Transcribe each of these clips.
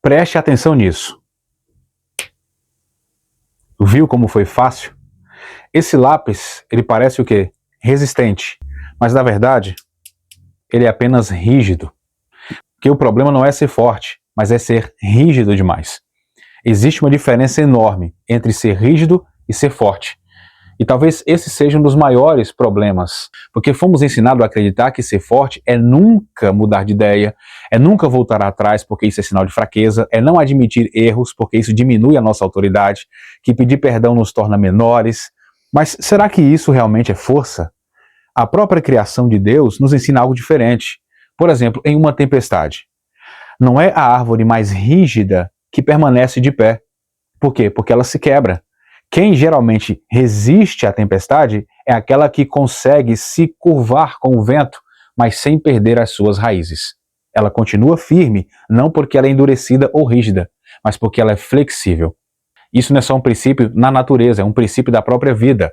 Preste atenção nisso. Viu como foi fácil? Esse lápis, ele parece o quê? Resistente. Mas na verdade, ele é apenas rígido. Porque o problema não é ser forte, mas é ser rígido demais. Existe uma diferença enorme entre ser rígido e ser forte. E talvez esse seja um dos maiores problemas, porque fomos ensinados a acreditar que ser forte é nunca mudar de ideia, é nunca voltar atrás porque isso é sinal de fraqueza, é não admitir erros porque isso diminui a nossa autoridade, que pedir perdão nos torna menores. Mas será que isso realmente é força? A própria criação de Deus nos ensina algo diferente. Por exemplo, em uma tempestade. Não é a árvore mais rígida que permanece de pé. Por quê? Porque ela se quebra. Quem geralmente resiste à tempestade é aquela que consegue se curvar com o vento, mas sem perder as suas raízes. Ela continua firme, não porque ela é endurecida ou rígida, mas porque ela é flexível. Isso não é só um princípio na natureza, é um princípio da própria vida.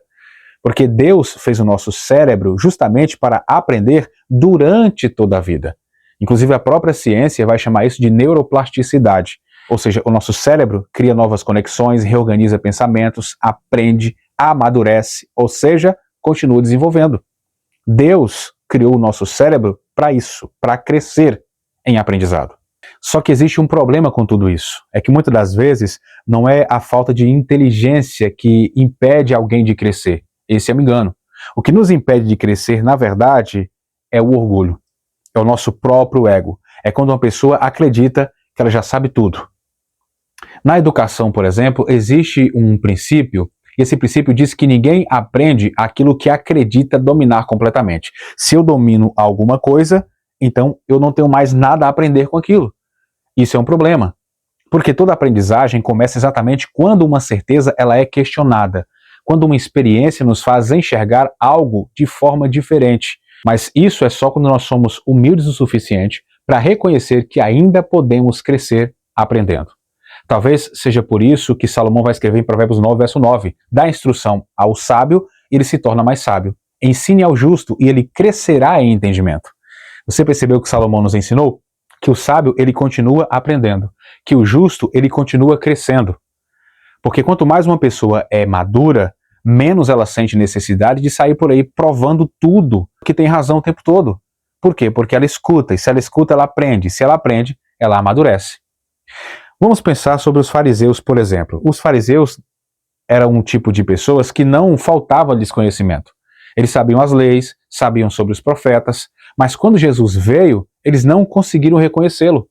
Porque Deus fez o nosso cérebro justamente para aprender durante toda a vida. Inclusive a própria ciência vai chamar isso de neuroplasticidade. Ou seja, o nosso cérebro cria novas conexões, reorganiza pensamentos, aprende, amadurece, ou seja, continua desenvolvendo. Deus criou o nosso cérebro para isso, para crescer em aprendizado. Só que existe um problema com tudo isso. É que muitas das vezes não é a falta de inteligência que impede alguém de crescer. Esse é um engano. O que nos impede de crescer, na verdade, é o orgulho. É o nosso próprio ego. É quando uma pessoa acredita que ela já sabe tudo. Na educação, por exemplo, existe um princípio, e esse princípio diz que ninguém aprende aquilo que acredita dominar completamente. Se eu domino alguma coisa, então eu não tenho mais nada a aprender com aquilo. Isso é um problema, porque toda aprendizagem começa exatamente quando uma certeza ela é questionada, quando uma experiência nos faz enxergar algo de forma diferente. Mas isso é só quando nós somos humildes o suficiente para reconhecer que ainda podemos crescer aprendendo. Talvez seja por isso que Salomão vai escrever em Provérbios 9, verso 9, dá instrução ao sábio e ele se torna mais sábio. Ensine ao justo e ele crescerá em entendimento. Você percebeu que Salomão nos ensinou? Que o sábio ele continua aprendendo, que o justo ele continua crescendo. Porque quanto mais uma pessoa é madura, menos ela sente necessidade de sair por aí provando tudo que tem razão o tempo todo. Por quê? Porque ela escuta, e se ela escuta, ela aprende. Se ela aprende, ela amadurece. Vamos pensar sobre os fariseus, por exemplo. Os fariseus eram um tipo de pessoas que não faltava desconhecimento. Eles sabiam as leis, sabiam sobre os profetas, mas quando Jesus veio, eles não conseguiram reconhecê-lo.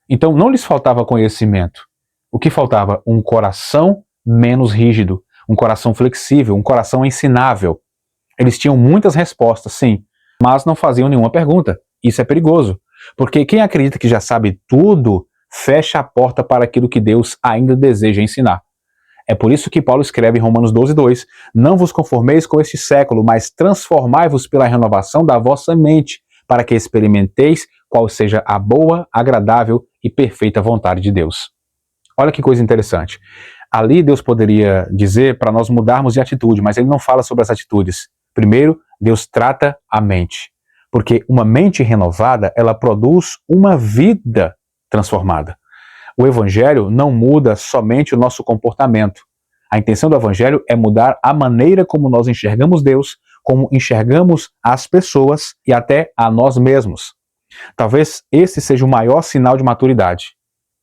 Então não lhes faltava conhecimento. O que faltava? Um coração menos rígido, um coração flexível, um coração ensinável. Eles tinham muitas respostas, sim, mas não faziam nenhuma pergunta. Isso é perigoso, porque quem acredita que já sabe tudo, fecha a porta para aquilo que Deus ainda deseja ensinar. É por isso que Paulo escreve em Romanos 12, 2, não vos conformeis com este século, mas transformai-vos pela renovação da vossa mente, para que experimenteis qual seja a boa, agradável e perfeita vontade de Deus. Olha que coisa interessante. Ali Deus poderia dizer para nós mudarmos de atitude, mas ele não fala sobre as atitudes. Primeiro, Deus trata a mente, porque uma mente renovada, ela produz uma vida transformada. O Evangelho não muda somente o nosso comportamento. A intenção do Evangelho é mudar a maneira como nós enxergamos Deus, como enxergamos as pessoas e até a nós mesmos. Talvez esse seja o maior sinal de maturidade.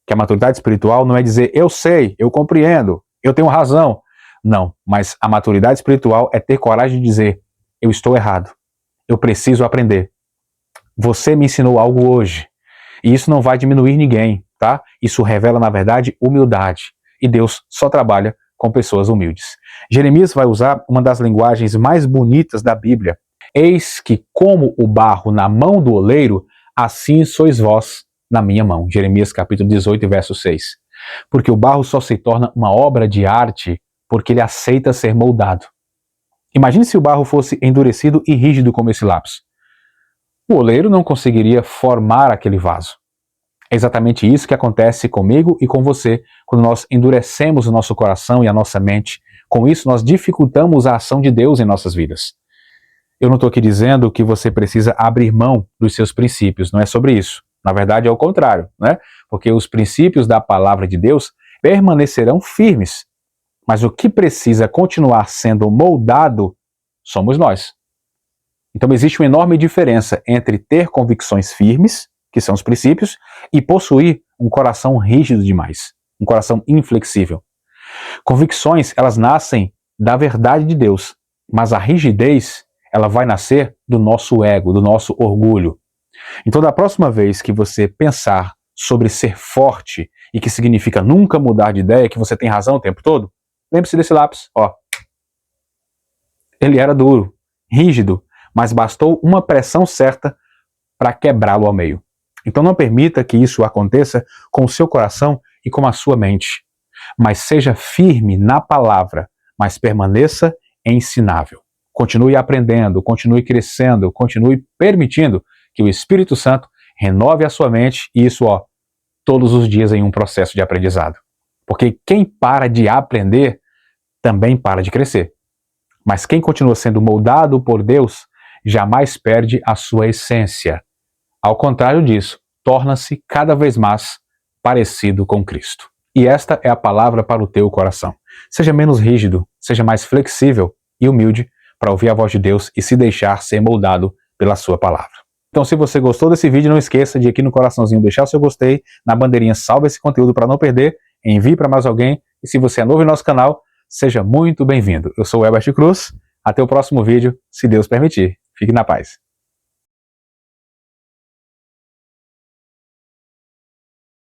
Que a maturidade espiritual não é dizer eu sei, eu compreendo, eu tenho razão. Não, mas a maturidade espiritual é ter coragem de dizer eu estou errado, eu preciso aprender. Você me ensinou algo hoje. E isso não vai diminuir ninguém, tá? Isso revela, na verdade, humildade. E Deus só trabalha com pessoas humildes. Jeremias vai usar uma das linguagens mais bonitas da Bíblia. Eis que como o barro na mão do oleiro, assim sois vós na minha mão. Jeremias capítulo 18, verso 6. Porque o barro só se torna uma obra de arte porque ele aceita ser moldado. Imagine se o barro fosse endurecido e rígido como esse lápis. O oleiro não conseguiria formar aquele vaso. É exatamente isso que acontece comigo e com você quando nós endurecemos o nosso coração e a nossa mente. Com isso, nós dificultamos a ação de Deus em nossas vidas. Eu não estou aqui dizendo que você precisa abrir mão dos seus princípios, não é sobre isso. Na verdade é o contrário, né? Porque os princípios da palavra de Deus permanecerão firmes, mas o que precisa continuar sendo moldado somos nós. Então existe uma enorme diferença entre ter convicções firmes, que são os princípios, e possuir um coração rígido demais, um coração inflexível. Convicções, elas nascem da verdade de Deus, mas a rigidez, ela vai nascer do nosso ego, do nosso orgulho. Então, da próxima vez que você pensar sobre ser forte e que significa nunca mudar de ideia, que você tem razão o tempo todo, lembre-se desse lápis, ó. Ele era duro, rígido, mas bastou uma pressão certa para quebrá-lo ao meio. Então não permita que isso aconteça com o seu coração e com a sua mente. Mas seja firme na palavra, mas permaneça ensinável. Continue aprendendo, continue crescendo, continue permitindo que o Espírito Santo renove a sua mente, e isso, ó, todos os dias em um processo de aprendizado. Porque quem para de aprender, também para de crescer. Mas quem continua sendo moldado por Deus, jamais perde a sua essência. Ao contrário disso, torna-se cada vez mais parecido com Cristo. E esta é a palavra para o teu coração. Seja menos rígido, seja mais flexível e humilde para ouvir a voz de Deus e se deixar ser moldado pela sua palavra. Então, se você gostou desse vídeo, não esqueça de aqui no coraçãozinho deixar o seu gostei, na bandeirinha salva esse conteúdo para não perder, envie para mais alguém, e se você é novo em nosso canal, seja muito bem-vindo. Eu sou o Herbert Cruz, até o próximo vídeo, se Deus permitir. Fique na paz.